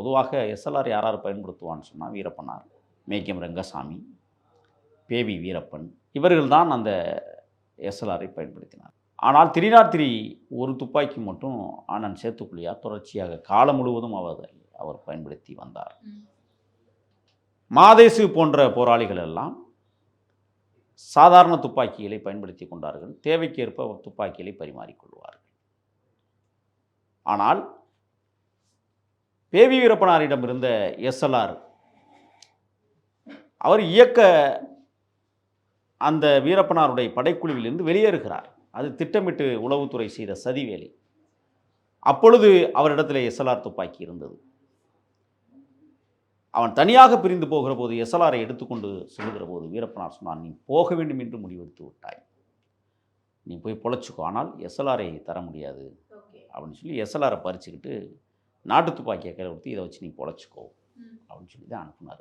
பொதுவாக எஸ்எல்ஆர் யார் யார் பயன்படுத்துவான்னு சொன்னால் வீரப்பனார், மேக்கியம் ரங்கசாமி, பேவி வீரப்பன் இவர்கள் தான் அந்த எஸ்எல்ஆரை பயன்படுத்தினார். ஆனால் 303 ஒரு துப்பாக்கி மட்டும் அண்ணன் சேத்துக்குழியார் தொடர்ச்சியாக காலம் முழுவதும் அவர் பயன்படுத்தி வந்தார். மாதேசு போன்ற போராளிகள் எல்லாம் சாதாரண துப்பாக்கிகளை பயன்படுத்தி கொண்டார்கள். தேவைக்கேற்ப துப்பாக்கிகளை பரிமாறிக்கொள்வார்கள். ஆனால் பேவி வீரப்பனாரிடம் இருந்த எஸ்எல்ஆர் அவர் இயக்க அந்த வீரப்பனாருடைய படைக்குழுவிலிருந்து வெளியேறுகிறார். அது திட்டமிட்டு உளவுத்துறை செய்த சதி வேலை. அப்பொழுது அவரிடத்தில் எஸ்எல்ஆர் துப்பாக்கி இருந்தது. அவன் தனியாக பிரிந்து போகிற போது எஸ்எல்ஆரை எடுத்துக்கொண்டு செல்கிற போது வீரப்பனார் சொன்னான், நீ போக வேண்டும் என்று முடிவெடுத்து விட்டாய், நீ போய் பொழைச்சிக்கோ, ஆனால் எஸ்எல்ஆரை தர முடியாது அப்படின்னு சொல்லி எஸ்எல்ஆரை பறிச்சுக்கிட்டு நாட்டு துப்பாக்கியை கையில் கொடுத்து இதை வச்சு நீ பொழைச்சிக்கோ அப்படின்னு சொல்லி தான் அனுப்புனார்.